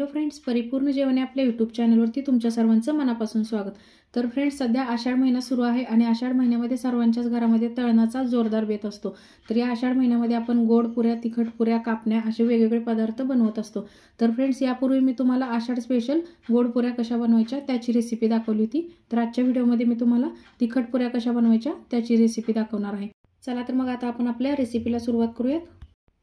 Hello friends, परिपूर्ण जेवण आपल्या यूट्यूब चॅनलवरती तुमच्या सर्वांचं मनापासून स्वागत। तर फ्रेंड्स, सध्या आषाढ महिना सुरू आहे आणि आषाढ महिन्यामध्ये सर्वांच्याच घरामध्ये तळणाचा जोरदार बेत असतो। तर या आषाढ महिन्यामध्ये आपण गोड पुऱ्या, तिखट पुऱ्या, कापण्या असे वेगवेगळे पदार्थ बनवत असतो। तर फ्रेंड्स, यापूर्वी मी तुम्हाला आषाढ स्पेशल गोड पुऱ्या कशा बनवायच्या त्याची रेसिपी दाखवली होती। तर आजच्या व्हिडिओमध्ये मी तुम्हाला तिखट पुऱ्या कशा बनवायच्या त्याची रेसिपी दाखवणार आहे। चला तर मग आता आपण आपल्या रेसिपीला सुरुवात करूयात।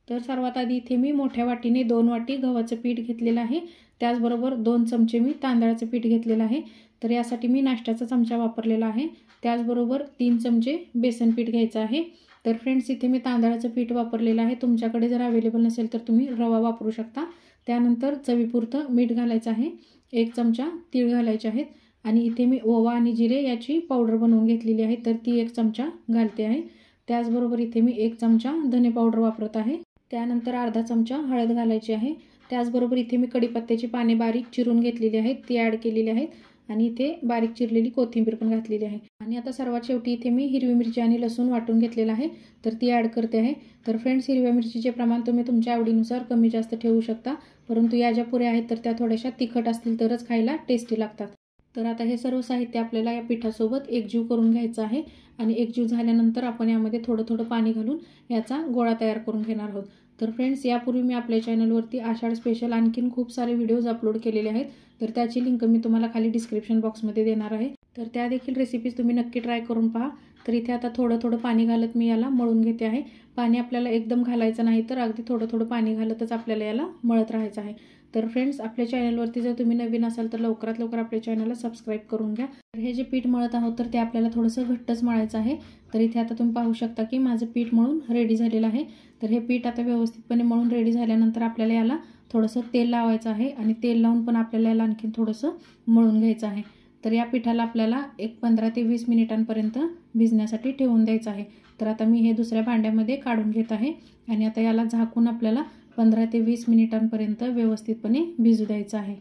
तर सर्वात आधी इथे मी मोठ्या वाटीने 2 वाटी गव्हाचं पीठ घेतलेलं आहे। त्याचबरोबर 2 चमचे मी तांदळाचं पीठ घेतलेलं आहे। तर यासाठी मी नाश्त्याचा चमचा वापरलेला आहे। त्याचबरोबर 3 चमचे बेसन पीठ घ्यायचं आहे। तर फ्रेंड्स, इथे मी तांदळाचं पीठ वापरलेलं आहे। तुमच्याकडे जर अवेलेबल नसेल तर तुम्ही रवा वापरू शकता। त्यानंतर चवीपुरतं मीठ घालायचं आहे। 1 चमचा तीळ घालायचे आहेत आणि इथे मी ओवा आणि जिरे याची पावडर बनवून घेतलेली आहे, तर ती 1 चमचा घालते आहे। त्याचबरोबर इथे मी 1 चमचा धने पावडर वापरत आहे। त्यानंतर अर्धा चमचा हळद घालायची आहे। त्याचबरोबर इथे मी कढीपत्त्याची पाने बारीक चिरून घेतलेली आहेत, ती ॲड केलेली आहेत आणि इथे बारीक चिरलेली कोथिंबीर पण घातलेली आहे। आणि आता सर्वात शेवटी इथे मी हिरवी मिरची आणि लसूण वाटून घेतलेला आहे, तर ती ॲड करते आहे। तर फ्रेंड्स, हिरव्या मिरचीचे प्रमाण तुम्ही तुमच्या आवडीनुसार कमी जास्त ठेवू शकता, परंतु या ज्या पुऱ्या आहेत तर त्या थोड्याशा तिखट असतील तरच खायला टेस्टी लागतात। तर आता हे सर्व साहित्य आपल्याला या पिठासोबत एकजीव करून घ्यायचं आहे आणि एकजीव झाल्यानंतर आपण यामध्ये थोडं थोडं पाणी घालून याचा गोळा तयार करून घेणार आहोत। तर फ्रेंड्स, यापूर्वी मी आपल्या चॅनलवरती आषाढ स्पेशल आणखीन खूप सारे व्हिडिओज अपलोड केलेले आहेत, तर त्याची लिंक मी तुम्हाला खाली डिस्क्रिप्शन बॉक्समध्ये देणार आहे। तर त्या देखील रेसिपीज तुम्ही नक्की ट्राय करून पहा। तर इथे आता थोडं थोडं पाणी घालत मी याला मळून घेते आहे। पाणी आपल्याला एकदम घालायचं नाही, तर अगदी थोडं थोडं पाणी घालतच आपल्याला याला मळत राहायचं आहे। तर फ्रेंड्स, आपल्या चॅनलवरती जर तुम्ही नवीन असाल तर लवकरात लवकर आपल्या चॅनलला सबस्क्राईब करून घ्या। तर हे जे पीठ मळत आहोत तर ते आपल्याला थोडंसं घट्टच मळायचं आहे। तर इथे आता तुम्ही पाहू शकता की माझं पीठ मळून रेडी झालेलं आहे। तर हे पीठ आता व्यवस्थितपणे मळून रेडी झाल्यानंतर आपल्याला याला थोडंसं तेल लावायचं आहे आणि तेल लावून पण आपल्याला याला आणखीन थोडंसं मळून घ्यायचं आहे। तर या पिठाला आपल्याला 15 ते 20 मिनिटांपर्यंत भिजण्यासाठी ठेवून द्यायचं आहे। तर आता मी हे दुसऱ्या भांड्यामध्ये काढून घेत आहे आणि आता याला झाकून आपल्याला 15 ते 20 मिनिटांपर्यंत व्यवस्थितपणे भिजू द्यायचं आहे।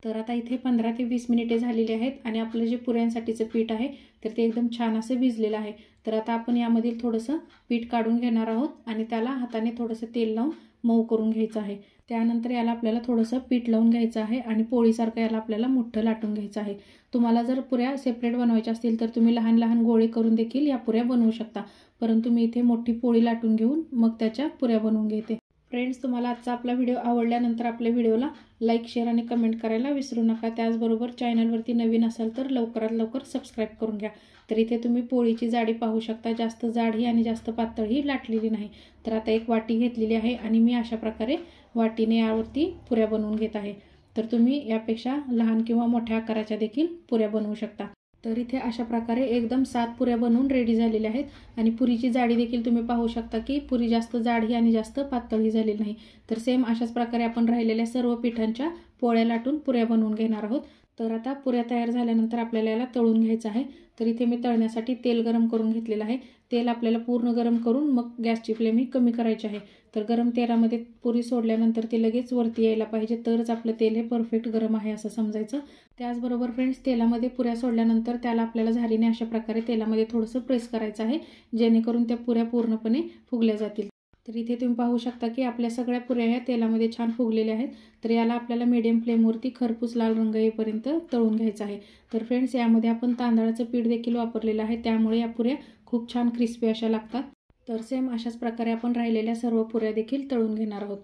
तर आता इथे 15 ते 20 मिनिटे झालेली आहेत आणि आपलं जे पुऱ्यांसाठीचं पीठ आहे तर ते एकदम छान असं भिजलेलं आहे। तर आता आपण यामधील थोडंसं पीठ काढून घेणार आहोत आणि त्याला हाताने थोडंसं तेल लावून मऊ करून घ्यायचं आहे। त्यानंतर याला आपल्याला थोडंसं पीठ लावून घ्यायचं आहे आणि पोळीसारखं याला आपल्याला मोठं लाटून घ्यायचं आहे। तुम्हाला जर पुऱ्या सेपरेट बनवायच्या असतील तर तुम्ही लहान लहान गोळे करून देखील या पुऱ्या बनवू शकता, परंतु मी इथे मोठी पोळी लाटून घेऊन मग त्याच्या पुऱ्या बनवून घेते। फ्रेंड्स, तुम्हाला आजचा आपला व्हिडिओ आवडल्यानंतर आपल्या व्हिडिओला लाईक, शेअर आणि कमेंट करायला विसरू नका। त्याचबरोबर चॅनलवरती नवीन असाल तर लवकरात लवकर सबस्क्राईब करून घ्या। तर इथे तुम्ही पोळीची जाडी पाहू शकता, जास्त जाडही आणि जास्त पातळही लाटलेली नाही। तर आता एक वाटी घेतलेली आहे आणि मी अशा प्रकारे वाटीने यावरती पुऱ्या बनवून घेत आहे। तर तुम्ही यापेक्षा लहान किंवा मोठ्या आकाराच्या देखील पुऱ्या बनवू शकता। तर इथे अशा प्रकारे एकदम 7 पुऱ्या बनवून रेडी झालेल्या आहेत आणि पुरीची जाडी देखील तुम्ही पाहू शकता की पुरी जास्त जाडही आणि जास्त पातळही झालेली नाही। तर सेम अशाच प्रकारे आपण राहिलेल्या सर्व पिठांच्या पोळ्या लाटून पुऱ्या बनवून घेणार आहोत। तर आता पुऱ्या तयार झाल्यानंतर आपल्याला याला तळून घ्यायचं आहे। तर इथे मी तळण्यासाठी तेल गरम करून घेतलेलं आहे। तेल आपल्याला पूर्ण गरम करून मग गॅसची फ्लेम ही कमी करायची आहे। तर गरम तेलामध्ये पुरी सोडल्यानंतर ती लगेच वरती यायला पाहिजे, तरच आपलं तेल हे परफेक्ट गरम आहे असं समजायचं। त्याचबरोबर फ्रेंड्स, तेलामध्ये पुऱ्या सोडल्यानंतर त्याला आपल्याला झारीने अशा प्रकारे तेलामध्ये थोडंसं प्रेस करायचं आहे, जेणेकरून त्या पुऱ्या पूर्णपणे फुगल्या जातील। तर इथे तुम्ही पाहू शकता की आपल्या सगळ्या पुऱ्या ह्या तेलामध्ये छान फुगलेल्या आहेत। तर याला आपल्याला मीडियम फ्लेमवरती खरपूस लाल रंग येईपर्यंत तळून घ्यायचा आहे। तर फ्रेंड्स, यामध्ये आपण तांदळाचं पीठ देखील वापरलेलं आहे, त्यामुळे या पुऱ्या खूप छान क्रिस्पी अशा लागतात। तर सेम अशाच प्रकारे आपण राहिलेल्या सर्व पुऱ्या देखील तळून घेणार आहोत।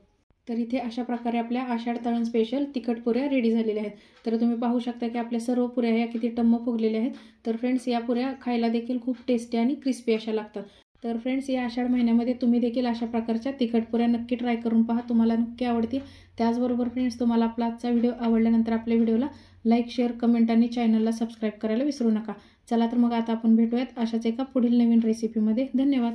तर इथे अशा प्रकारे आपल्या आषाढ तळण स्पेशल तिखट पुऱ्या रेडी झालेल्या आहेत। तर तुम्ही पाहू शकता की आपल्या सर्व पुऱ्या ह्या किती टम्म फुगलेल्या आहेत। तर फ्रेंड्स, या पुऱ्या खायला देखील खूप टेस्टी आणि क्रिस्पी अशा लागतात। तर फ्रेंड्स, या आषाढ महिन्यामध्ये तुम्ही देखील अशा प्रकारच्या तिखट पुऱ्या नक्की ट्राय करून पहा, तुम्हाला नक्की आवडतील। त्याचबरोबर फ्रेंड्स, तुम्हाला आपला आजचा व्हिडिओ आवडल्यानंतर आपल्या व्हिडिओला लाईक, शेअर, कमेंट आणि चॅनलला सबस्क्राईब करायला विसरू नका। चला तर मग आता आपण भेटूयात अशाच एका पुढील नवीन रेसिपीमध्ये। धन्यवाद।